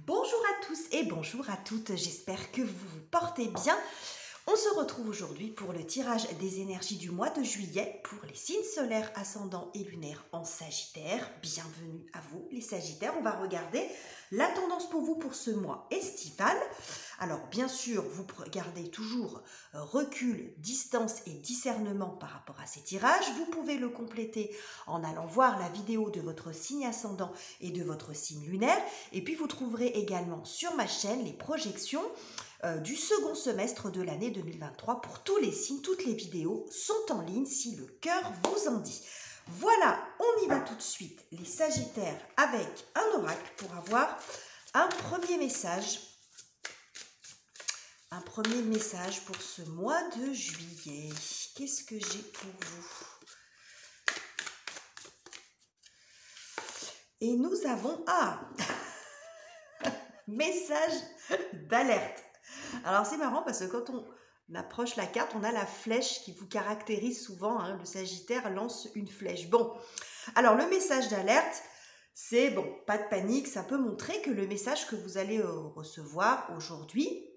Bonjour à tous et bonjour à toutes, j'espère que vous vous portez bien. On se retrouve aujourd'hui pour le tirage des énergies du mois de juillet pour les signes solaires, ascendants et lunaires en Sagittaire. Bienvenue à vous les Sagittaires. On va regarder la tendance pour vous pour ce mois estival. Alors bien sûr, vous regardez toujours recul, distance et discernement par rapport à ces tirages. Vous pouvez le compléter en allant voir la vidéo de votre signe ascendant et de votre signe lunaire. Et puis vous trouverez également sur ma chaîne les projections du second semestre de l'année 2023 pour tous les signes. Toutes les vidéos sont en ligne si le cœur vous en dit. Voilà, on y va tout de suite les Sagittaires avec un oracle pour avoir un premier message. Un premier message pour ce mois de juillet. Qu'est-ce que j'ai pour vous? Et nous avons message d'alerte. Alors c'est marrant parce que quand on approche la carte, on a la flèche qui vous caractérise souvent. Hein, le Sagittaire lance une flèche. Bon, alors le message d'alerte, c'est bon, pas de panique, ça peut montrer que le message que vous allez recevoir aujourd'hui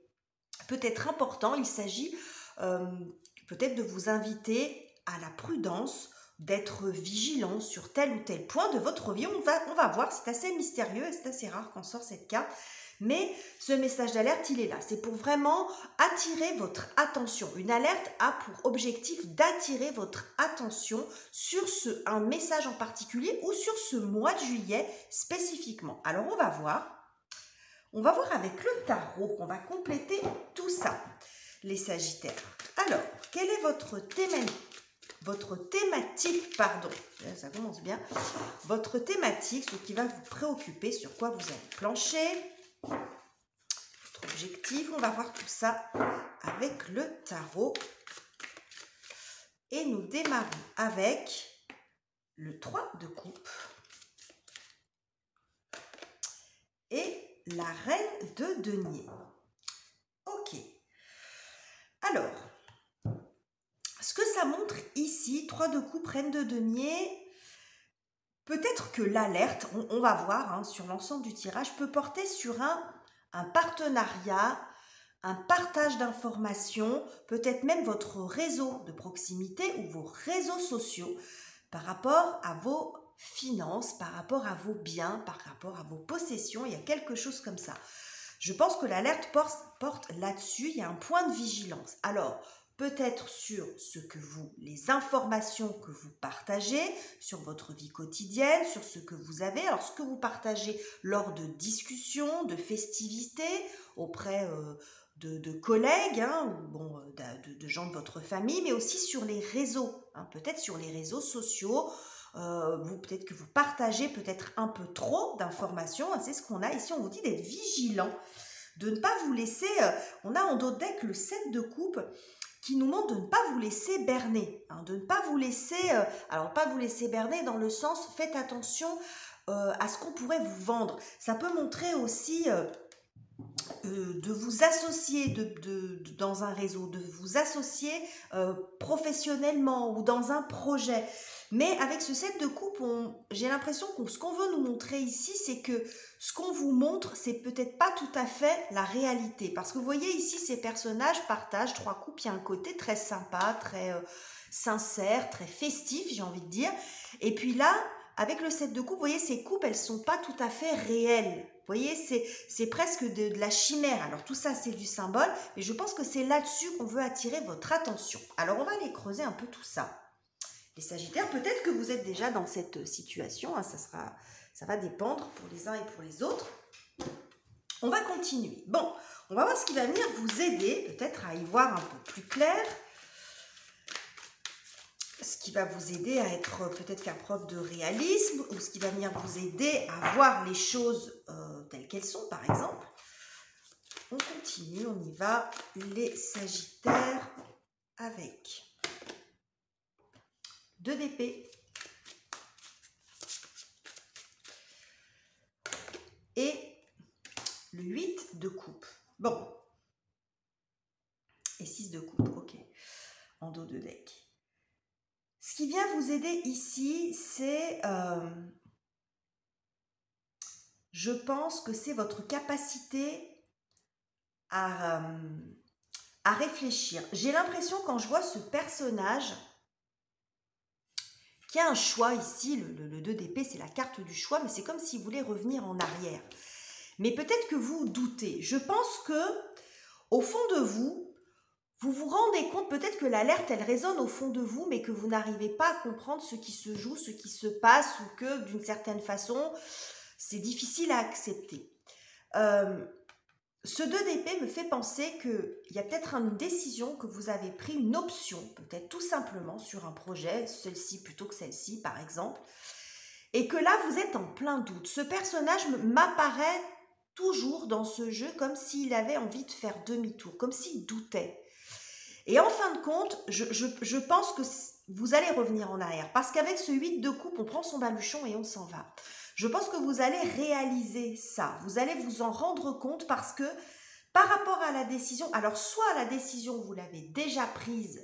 peut être important. Il s'agit peut-être de vous inviter à la prudence, d'être vigilant sur tel ou tel point de votre vie. On va voir, c'est assez mystérieux et c'est assez rare qu'on sort cette carte. Mais ce message d'alerte, il est là. C'est pour vraiment attirer votre attention. Une alerte a pour objectif d'attirer votre attention sur un message en particulier ou sur ce mois de juillet spécifiquement. Alors, on va voir. On va voir avec le tarot. On va compléter tout ça, les Sagittaires. Alors, quelle est votre thématique, pardon, ça commence bien, votre thématique, ce qui va vous préoccuper, sur quoi vous allez plancher, votre objectif, on va voir tout ça avec le tarot. Et nous démarrons avec le 3 de coupe et la reine de denier. Ok. Alors, ce que ça montre ici, 3 de coupe, reine de denier, peut-être que l'alerte, on va voir hein, sur l'ensemble du tirage, peut porter sur un partenariat, un partage d'informations, peut-être même votre réseau de proximité ou vos réseaux sociaux par rapport à vos finances, par rapport à vos biens, par rapport à vos possessions. Il y a quelque chose comme ça. Je pense que l'alerte porte là-dessus, il y a un point de vigilance. Alors, peut-être sur les informations que vous partagez, sur votre vie quotidienne, sur ce que vous avez. Alors, ce que vous partagez lors de discussions, de festivités, auprès de collègues, hein, ou bon, de gens de votre famille, mais aussi sur les réseaux, hein, peut-être sur les réseaux sociaux. Peut-être que vous partagez peut-être un peu trop d'informations. C'est ce qu'on a ici. On vous dit d'être vigilant, de ne pas vous laisser... on a en dos de deck le 7 de coupe qui nous montre de ne pas vous laisser berner, hein, de ne pas vous laisser... alors, pas vous laisser berner dans le sens, faites attention à ce qu'on pourrait vous vendre. Ça peut montrer aussi... de vous associer dans un réseau, de vous associer professionnellement ou dans un projet. Mais avec ce 7 de coupe, j'ai l'impression que ce qu'on veut nous montrer ici, c'est que ce qu'on vous montre, c'est peut-être pas tout à fait la réalité. Parce que vous voyez ici, ces personnages partagent 3 coupes, il y a un côté très sympa, très sincère, très festif, j'ai envie de dire. Et puis là, avec le 7 de coupe, vous voyez, ces coupes, elles sont pas tout à fait réelles. Vous voyez, c'est presque de la chimère. Alors tout ça, c'est du symbole, mais je pense que c'est là-dessus qu'on veut attirer votre attention. Alors on va aller creuser un peu tout ça. Les Sagittaires, peut-être que vous êtes déjà dans cette situation, hein, ça va dépendre pour les uns et pour les autres. On va continuer. Bon, on va voir ce qui va venir vous aider, peut-être à y voir un peu plus clair. Ce qui va vous aider à être peut-être faire preuve de réalisme, ou ce qui va venir vous aider à voir les choses telles qu'elles sont, par exemple. On continue, on y va, les Sagittaires avec 2 d'épée et le 8 de coupe. Bon, et 6 de coupe, ok, en dos de deck. Ce qui vient vous aider ici, c'est je pense que c'est votre capacité à réfléchir. J'ai l'impression quand je vois ce personnage qui a un choix ici, le 2 d'épée, c'est la carte du choix, mais c'est comme s'il voulait revenir en arrière. Mais peut-être que vous doutez. Je pense que au fond de vous, vous vous rendez compte peut-être que l'alerte, elle résonne au fond de vous, mais que vous n'arrivez pas à comprendre ce qui se joue, ce qui se passe, ou que d'une certaine façon, c'est difficile à accepter. Ce 2 d'épée me fait penser qu'il y a peut-être une décision que vous avez prise, une option, peut-être tout simplement sur un projet, celle-ci plutôt que celle-ci par exemple, et que là vous êtes en plein doute. Ce personnage m'apparaît toujours dans ce jeu comme s'il avait envie de faire demi-tour, comme s'il doutait. Et en fin de compte, je pense que vous allez revenir en arrière, parce qu'avec ce 8 de coupe, on prend son baluchon et on s'en va. Je pense que vous allez réaliser ça, vous allez vous en rendre compte parce que par rapport à la décision, alors soit la décision vous l'avez déjà prise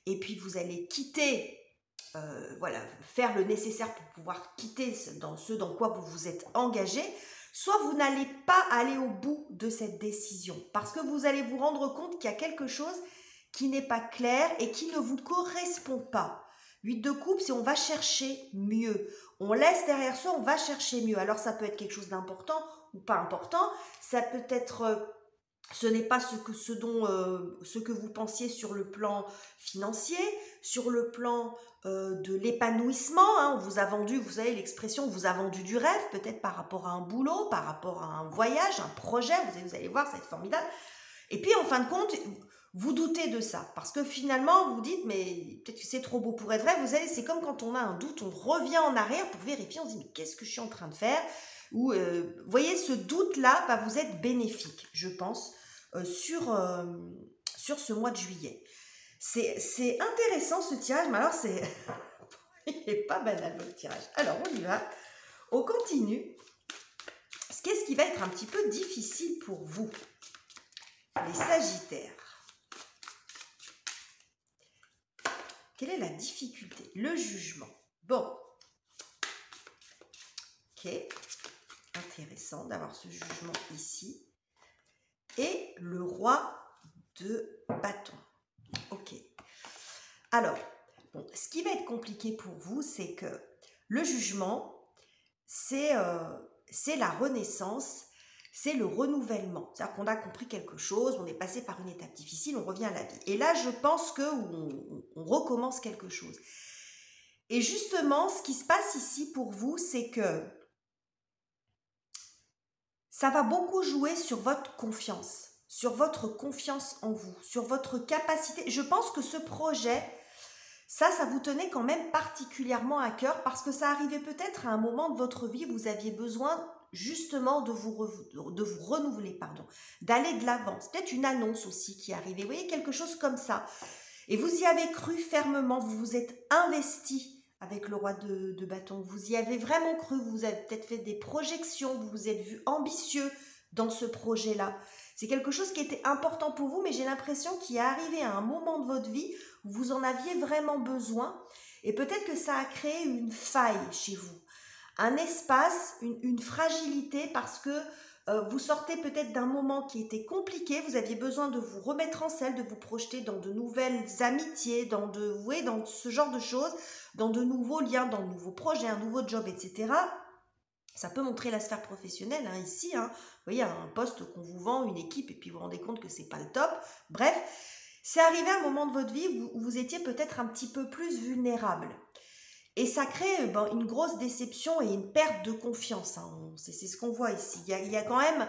et puis vous allez quitter, voilà, faire le nécessaire pour pouvoir quitter ce dans quoi vous vous êtes engagé, soit vous n'allez pas aller au bout de cette décision parce que vous allez vous rendre compte qu'il y a quelque chose qui n'est pas clair et qui ne vous correspond pas. 8 de coupe, c'est on va chercher mieux. On laisse derrière soi, on va chercher mieux. Alors ça peut être quelque chose d'important ou pas important. Ça peut être, ce n'est pas ce que vous pensiez sur le plan financier, sur le plan de l'épanouissement. Hein. On vous a vendu, vous savez l'expression, on vous a vendu du rêve, peut-être par rapport à un boulot, par rapport à un voyage, un projet. Vous allez voir, ça va être formidable. Et puis en fin de compte, vous doutez de ça, parce que finalement, vous dites, mais peut-être que c'est trop beau pour être vrai, vous savez, c'est comme quand on a un doute, on revient en arrière pour vérifier, on se dit, mais qu'est-ce que je suis en train de faire? Ou, vous voyez, ce doute-là va vous être bénéfique, je pense, sur ce mois de juillet. C'est intéressant ce tirage, mais alors c'est... il n'est pas banal votre tirage. Alors, on y va, on continue. Qu'est-ce qui va être un petit peu difficile pour vous, les Sagittaires? Quelle est la difficulté? Le jugement. Bon. Ok. Intéressant d'avoir ce jugement ici. Et le roi de bâton. Ok. Alors, bon, ce qui va être compliqué pour vous, c'est que le jugement, c'est la renaissance, c'est le renouvellement. C'est-à-dire qu'on a compris quelque chose, on est passé par une étape difficile, on revient à la vie. Et là, je pense qu'on recommence quelque chose. Et justement, ce qui se passe ici pour vous, c'est que ça va beaucoup jouer sur votre confiance en vous, sur votre capacité. Je pense que ce projet, ça vous tenait quand même particulièrement à cœur parce que ça arrivait peut-être à un moment de votre vie où vous aviez besoin justement de vous renouveler, d'aller de l'avant. C'est peut-être une annonce aussi qui arrivait, vous voyez, quelque chose comme ça. Et vous y avez cru fermement, vous vous êtes investi avec le roi de bâton, vous y avez vraiment cru, vous avez peut-être fait des projections, vous vous êtes vu ambitieux dans ce projet-là. C'est quelque chose qui était important pour vous, mais j'ai l'impression qu'il est arrivé à un moment de votre vie où vous en aviez vraiment besoin, et peut-être que ça a créé une faille chez vous, un espace, une fragilité, parce que vous sortez peut-être d'un moment qui était compliqué, vous aviez besoin de vous remettre en selle, de vous projeter dans de nouvelles amitiés, dans ce genre de choses, dans de nouveaux liens, dans de nouveaux projets, un nouveau job, etc. Ça peut montrer la sphère professionnelle, hein, ici. Hein. Vous voyez, un poste qu'on vous vend, une équipe, et puis vous vous rendez compte que c'est pas le top. Bref, c'est arrivé à un moment de votre vie où vous étiez peut-être un petit peu plus vulnérable. Et ça crée une grosse déception et une perte de confiance. Hein. C'est ce qu'on voit ici. Il y a quand même...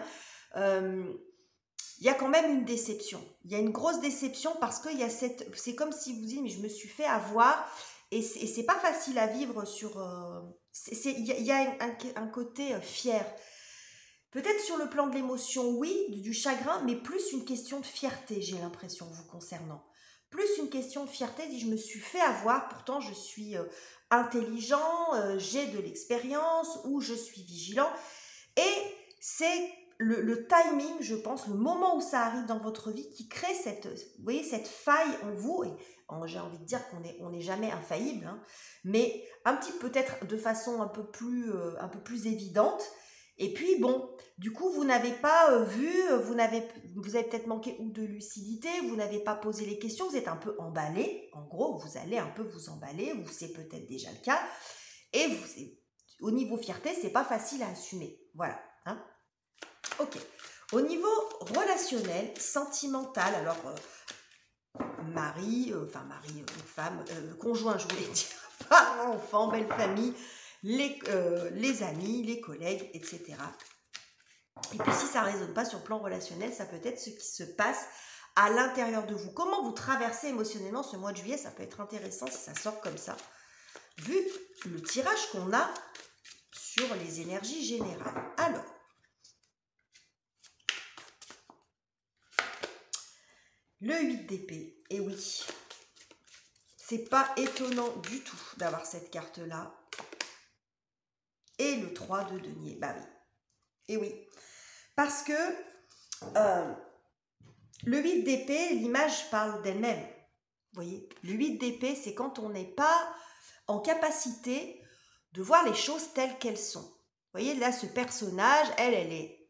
il y a quand même une déception. Il y a une grosse déception parce que c'est comme si vous dites, mais je me suis fait avoir, et c'est pas facile à vivre sur... il y a un côté fier. Peut-être sur le plan de l'émotion, oui, du chagrin, mais plus une question de fierté, j'ai l'impression, vous concernant. Plus une question de fierté, je me suis fait avoir, pourtant je suis intelligent, j'ai de l'expérience, ou je suis vigilant. Et c'est le timing, je pense, le moment où ça arrive dans votre vie qui crée vous voyez, cette faille en vous. Et j'ai envie de dire qu'on n'est jamais infaillible, hein, mais un petit peut-être de façon un peu plus évidente. Et puis bon, du coup, vous n'avez pas vu, vous avez peut-être manqué ou de lucidité, vous n'avez pas posé les questions, vous êtes un peu emballé. En gros, vous allez un peu vous emballer, ou c'est peut-être déjà le cas. Et au niveau fierté, c'est pas facile à assumer. Voilà. Hein. Ok. Au niveau relationnel, sentimental, alors mari, femme, conjoint, je voulais dire, parents, enfants, belle famille, les amis, les collègues, etc. Et puis si ça ne résonne pas sur le plan relationnel, ça peut être ce qui se passe à l'intérieur de vous. Comment vous traversez émotionnellement ce mois de juillet, ça peut être intéressant si ça sort comme ça, vu le tirage qu'on a sur les énergies générales. Alors, le 8 d'épée, et oui, c'est pas étonnant du tout d'avoir cette carte-là. Et le 3 de denier, bah oui, et oui. Parce que le 8 d'épée, l'image parle d'elle-même. Vous voyez, le 8 d'épée, c'est quand on n'est pas en capacité de voir les choses telles qu'elles sont. Vous voyez, là, ce personnage, elle est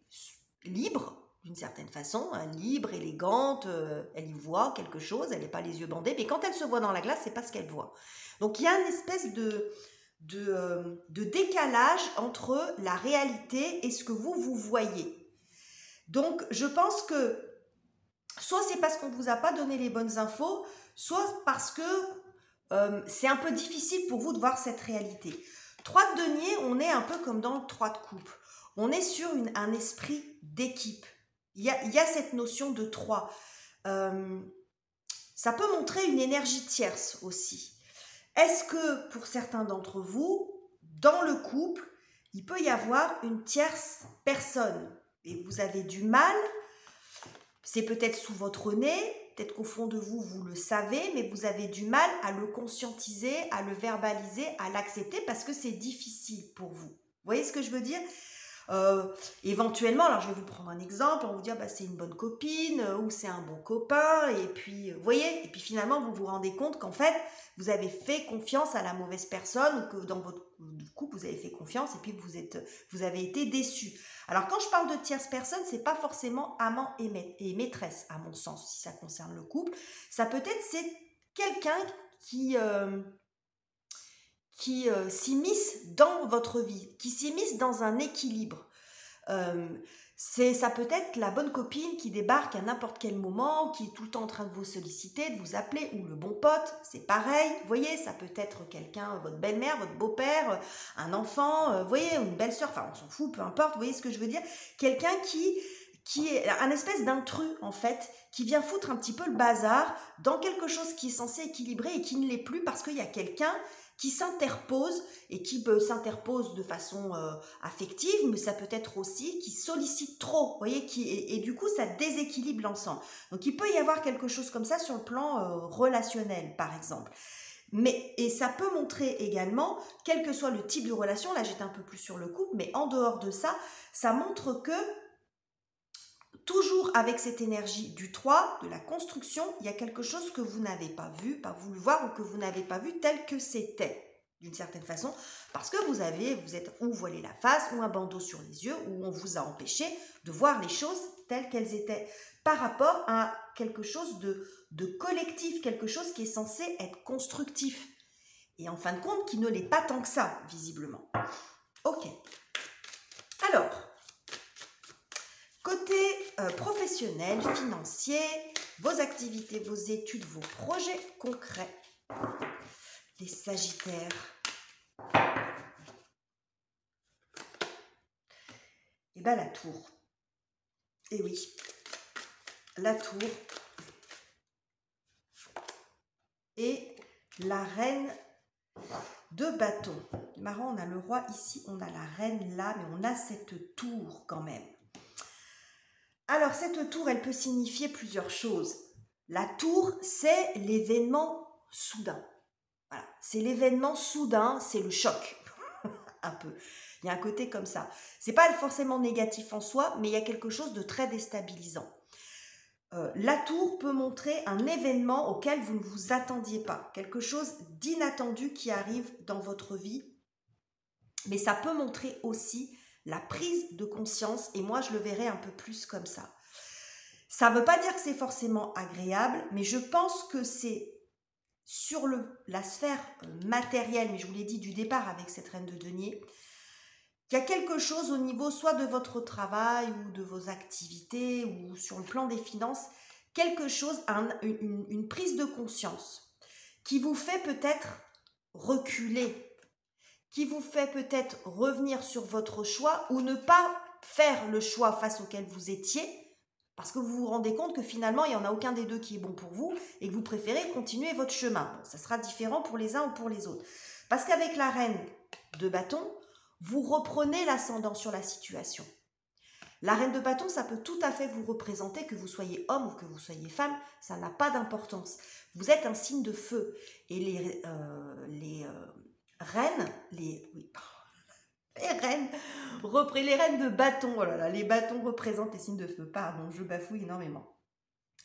libre, d'une certaine façon, hein, libre, élégante, elle y voit quelque chose, elle n'est pas les yeux bandés, mais quand elle se voit dans la glace, c'est pas ce qu'elle voit. Donc, il y a une espèce de décalage entre la réalité et ce que vous voyez. Donc, je pense que soit c'est parce qu'on ne vous a pas donné les bonnes infos, soit parce que c'est un peu difficile pour vous de voir cette réalité. 3 de denier, on est un peu comme dans le 3 de coupe. On est sur un esprit d'équipe. Il y a cette notion de 3. Ça peut montrer une énergie tierce aussi. Est-ce que pour certains d'entre vous, dans le couple, il peut y avoir une tierce personne et vous avez du mal, c'est peut-être sous votre nez, peut-être qu'au fond de vous, vous le savez, mais vous avez du mal à le conscientiser, à le verbaliser, à l'accepter parce que c'est difficile pour vous. Vous voyez ce que je veux dire ? Éventuellement, alors je vais vous prendre un exemple, on va vous dire bah, c'est une bonne copine ou c'est un bon copain, et puis vous voyez, et puis finalement vous vous rendez compte qu'en fait vous avez fait confiance à la mauvaise personne, ou que dans votre couple vous avez fait confiance et puis vous avez été déçu. Alors quand je parle de tierce personne, c'est pas forcément amant et maîtresse à mon sens si ça concerne le couple. Ça peut être c'est quelqu'un qui s'immisce dans votre vie, qui s'immisce dans un équilibre. Ça peut être la bonne copine qui débarque à n'importe quel moment, qui est tout le temps en train de vous solliciter, de vous appeler, ou le bon pote, c'est pareil. Vous voyez, ça peut être quelqu'un, votre belle-mère, votre beau-père, un enfant, vous voyez, une belle-sœur, enfin on s'en fout, peu importe, vous voyez ce que je veux dire. Quelqu'un qui est un espèce d'intrus en fait, qui vient foutre un petit peu le bazar dans quelque chose qui est censé équilibrer et qui ne l'est plus parce qu'il y a quelqu'un qui s'interpose et qui s'interpose de façon affective, mais ça peut être aussi qui sollicite trop, vous voyez, et du coup ça déséquilibre l'ensemble. Donc il peut y avoir quelque chose comme ça sur le plan relationnel par exemple. Et ça peut montrer également, quel que soit le type de relation, là j'étais un peu plus sur le couple, mais en dehors de ça, ça montre que toujours avec cette énergie du 3, de la construction, il y a quelque chose que vous n'avez pas vu, pas voulu voir, ou que vous n'avez pas vu tel que c'était, d'une certaine façon, parce que vous êtes ou voilé la face, ou un bandeau sur les yeux, ou on vous a empêché de voir les choses telles qu'elles étaient, par rapport à quelque chose de collectif, quelque chose qui est censé être constructif, et en fin de compte, qui ne l'est pas tant que ça, visiblement. Ok. Alors, côté professionnel, financier, vos activités, vos études, vos projets concrets, les Sagittaires. Et bien la tour. Et oui, la tour et la reine de bâton. Marrant, on a le roi ici, on a la reine là, mais on a cette tour quand même. Alors, cette tour, elle peut signifier plusieurs choses. La tour, c'est l'événement soudain. Voilà, c'est l'événement soudain, c'est le choc. Un peu. Il y a un côté comme ça. C'est pas forcément négatif en soi, mais il y a quelque chose de très déstabilisant. La tour peut montrer un événement auquel vous ne vous attendiez pas. Quelque chose d'inattendu qui arrive dans votre vie. Mais ça peut montrer aussi la prise de conscience, et moi je le verrai un peu plus comme ça. Ça ne veut pas dire que c'est forcément agréable, mais je pense que c'est sur la sphère matérielle, mais je vous l'ai dit du départ avec cette reine de denier, qu'il y a quelque chose au niveau soit de votre travail ou de vos activités ou sur le plan des finances, quelque chose, une prise de conscience qui vous fait peut-être reculer, qui vous fait peut-être revenir sur votre choix ou ne pas faire le choix face auquel vous étiez, parce que vous vous rendez compte que finalement, il n'y en a aucun des deux qui est bon pour vous et que vous préférez continuer votre chemin. Bon, ça sera différent pour les uns ou pour les autres. Parce qu'avec la reine de bâton, vous reprenez l'ascendant sur la situation. La reine de bâton, ça peut tout à fait vous représenter, que vous soyez homme ou que vous soyez femme, ça n'a pas d'importance. Vous êtes un signe de feu. Et les reines, les reines de bâton, oh là là, les bâtons représentent les signes de feu, pardon, je bafouille énormément.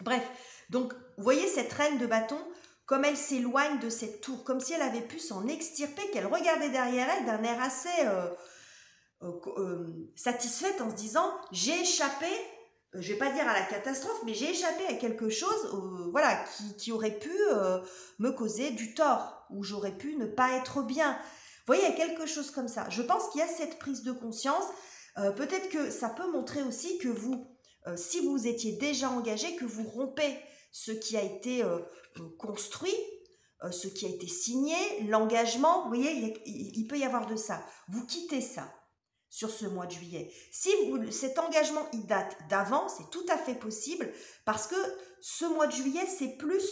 Bref, donc vous voyez cette reine de bâton, comme elle s'éloigne de cette tour, comme si elle avait pu s'en extirper, qu'elle regardait derrière elle d'un air assez satisfaite en se disant « j'ai échappé », je vais pas dire à la catastrophe, mais j'ai échappé à quelque chose voilà, qui aurait pu me causer du tort, ou j'aurais pu ne pas être bien. Vous voyez, il y a quelque chose comme ça. Je pense qu'il y a cette prise de conscience. Peut-être que ça peut montrer aussi que vous, si vous étiez déjà engagé, que vous rompez ce qui a été construit, ce qui a été signé, l'engagement. Vous voyez, il peut y avoir de ça. Vous quittez ça sur ce mois de juillet. Si cet engagement, il date d'avant, c'est tout à fait possible parce que ce mois de juillet, c'est plus...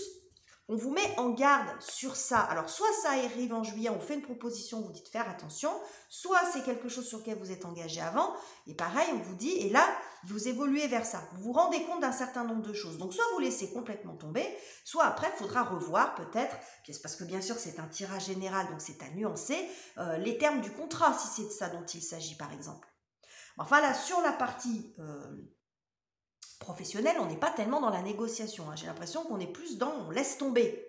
On vous met en garde sur ça. Alors, soit ça arrive en juillet, on fait une proposition, vous dites faire attention, soit c'est quelque chose sur lequel vous êtes engagé avant, et pareil, on vous dit, et là, vous évoluez vers ça. Vous vous rendez compte d'un certain nombre de choses. Donc, soit vous laissez complètement tomber, soit après, il faudra revoir peut-être, parce que bien sûr, c'est un tirage général, donc c'est à nuancer, les termes du contrat, si c'est de ça dont il s'agit, par exemple. Enfin, là, sur la partie... professionnel, on n'est pas tellement dans la négociation. J'ai l'impression qu'on est plus dans on laisse tomber.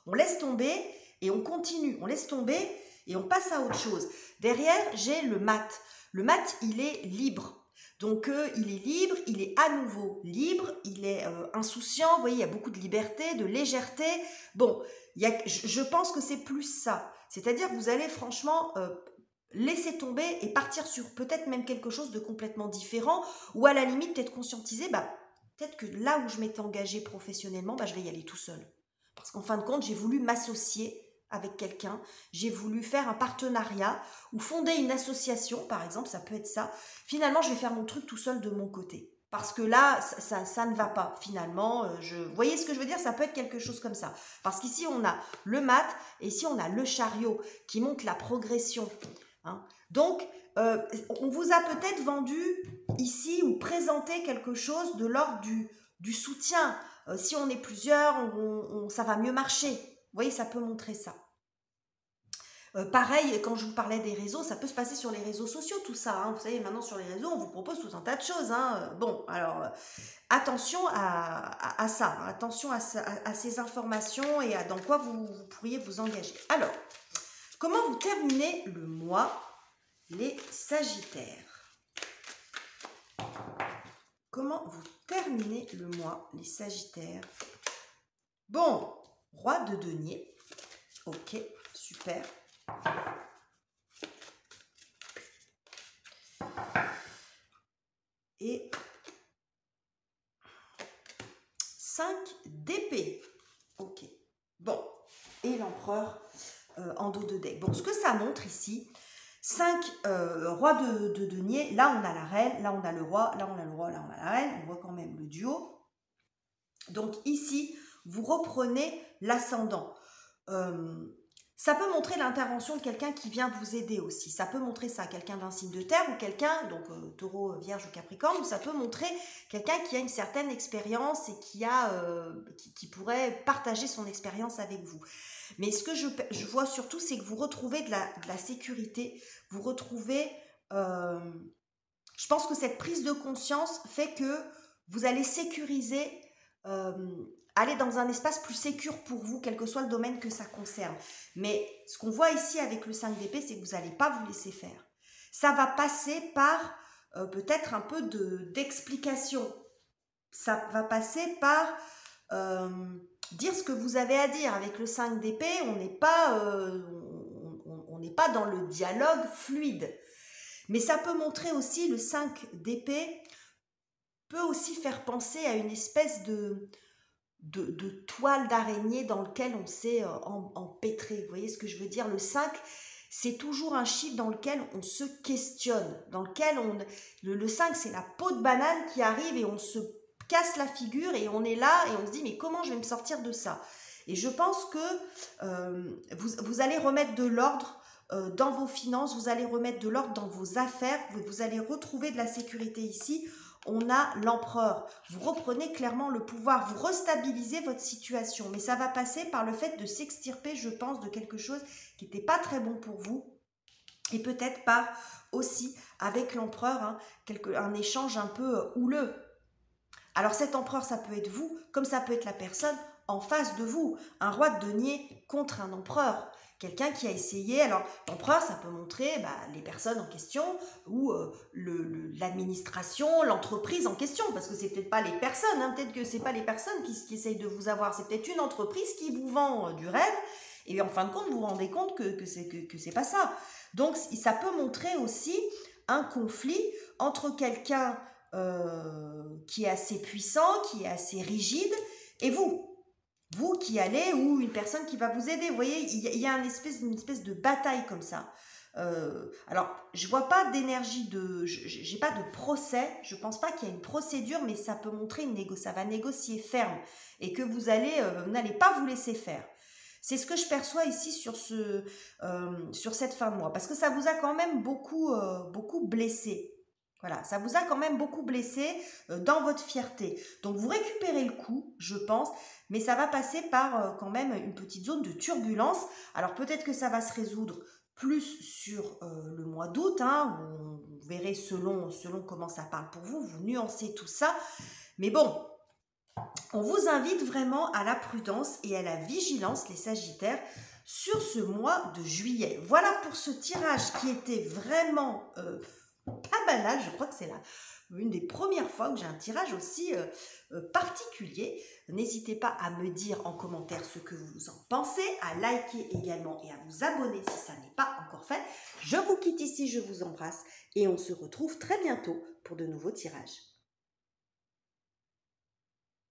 On laisse tomber et on continue. On laisse tomber et on passe à autre chose. Derrière, j'ai le mat. Le mat, il est libre. Donc, il est libre, il est à nouveau libre, il est insouciant. Vous voyez, il y a beaucoup de liberté, de légèreté. Bon, je pense que c'est plus ça. C'est-à-dire que vous allez franchement... laisser tomber et partir sur peut-être même quelque chose de complètement différent ou à la limite peut-être conscientiser, peut-être que là où je m'étais engagée professionnellement, je vais y aller tout seul. Parce qu'en fin de compte, j'ai voulu m'associer avec quelqu'un, j'ai voulu faire un partenariat ou fonder une association, par exemple, ça peut être ça. Finalement, je vais faire mon truc tout seul de mon côté. Parce que là, ça ne va pas, finalement. Vous voyez ce que je veux dire? Ça peut être quelque chose comme ça. Parce qu'ici, on a le mat et ici, on a le chariot qui montre la progression. Donc, on vous a peut-être vendu ici ou présenté quelque chose de l'ordre du soutien. Si on est plusieurs, ça va mieux marcher. Vous voyez, ça peut montrer ça. Pareil, quand je vous parlais des réseaux, ça peut se passer sur les réseaux sociaux, tout ça. Vous savez, maintenant sur les réseaux, on vous propose tout un tas de choses. Bon, alors, attention à ça. Attention à ces informations et à dans quoi vous pourriez vous engager. Alors, comment vous terminez le mois, les Sagittaires? Comment vous terminez le mois, les Sagittaires? Bon, roi de denier. Ok, super. Et 5 d'épée. Ok. Bon, et l'empereur en dos de deck. Bon, ce que ça montre ici, 5 rois de denier. Là, on a la reine, là, on a le roi, là, on a le roi, là, on a la reine. On voit quand même le duo. Donc ici, vous reprenez l'ascendant. Ça peut montrer l'intervention de quelqu'un qui vient vous aider aussi. Ça peut montrer ça, quelqu'un d'un signe de terre ou quelqu'un, donc taureau, vierge ou capricorne, ou ça peut montrer quelqu'un qui a une certaine expérience et qui pourrait partager son expérience avec vous. Mais ce que je vois surtout, c'est que vous retrouvez de la sécurité, vous retrouvez... je pense que cette prise de conscience fait que vous allez sécuriser... aller dans un espace plus sécure pour vous, quel que soit le domaine que ça concerne. Mais ce qu'on voit ici avec le 5 d'épée, c'est que vous n'allez pas vous laisser faire. ça va passer par peut-être un peu d'explication. Ça va passer par dire ce que vous avez à dire. Avec le 5 d'épée, on n'est pas, on n'est pas dans le dialogue fluide. Mais ça peut montrer aussi, le 5 d'épée peut aussi faire penser à une espèce de toile d'araignée dans lequel on s'est empêtré. Vous voyez ce que je veux dire? Le 5, c'est toujours un chiffre dans lequel on se questionne, dans lequel le 5, c'est la peau de banane qui arrive et on se casse la figure et on est là et on se dit mais comment je vais me sortir de ça? Et je pense que vous allez remettre de l'ordre dans vos finances, vous allez remettre de l'ordre dans vos affaires, vous allez retrouver de la sécurité ici. On a l'empereur. Vous reprenez clairement le pouvoir, vous restabilisez votre situation. Mais ça va passer par le fait de s'extirper, je pense, de quelque chose qui n'était pas très bon pour vous. Et peut-être par aussi, avec l'empereur, hein, un échange un peu houleux. Alors cet empereur, ça peut être vous, comme ça peut être la personne en face de vous. Un roi de denier contre un empereur. Quelqu'un qui a essayé, alors l'empereur, ça peut montrer les personnes en question ou l'administration, l'entreprise en question, parce que c'est peut-être pas les personnes, hein, peut-être que c'est pas les personnes qui essayent de vous avoir, c'est peut-être une entreprise qui vous vend du rêve, et en fin de compte, vous vous rendez compte que c'est pas ça. Donc ça peut montrer aussi un conflit entre quelqu'un qui est assez puissant, qui est assez rigide, et vous qui allez, ou une personne qui va vous aider. Vous voyez, il y a une espèce de bataille comme ça. Alors, je vois pas d'énergie j'ai pas de procès, je pense pas qu'il y a une procédure, mais ça peut montrer ça va négocier ferme, et que vous n'allez pas vous laisser faire. C'est ce que je perçois ici sur cette fin de mois, parce que ça vous a quand même beaucoup blessé. Voilà, ça vous a quand même beaucoup blessé dans votre fierté. Donc vous récupérez le coup, je pense, mais ça va passer par quand même une petite zone de turbulence. Alors peut-être que ça va se résoudre plus sur le mois d'août, hein, vous verrez selon comment ça parle pour vous, vous nuancez tout ça. Mais bon, on vous invite vraiment à la prudence et à la vigilance, les Sagittaires, sur ce mois de juillet. Voilà pour ce tirage qui était vraiment pas banal. Je crois que c'est une des premières fois que j'ai un tirage aussi particulier. N'hésitez pas à me dire en commentaire ce que vous en pensez, à liker également et à vous abonner si ça n'est pas encore fait. Je vous quitte ici, je vous embrasse et on se retrouve très bientôt pour de nouveaux tirages.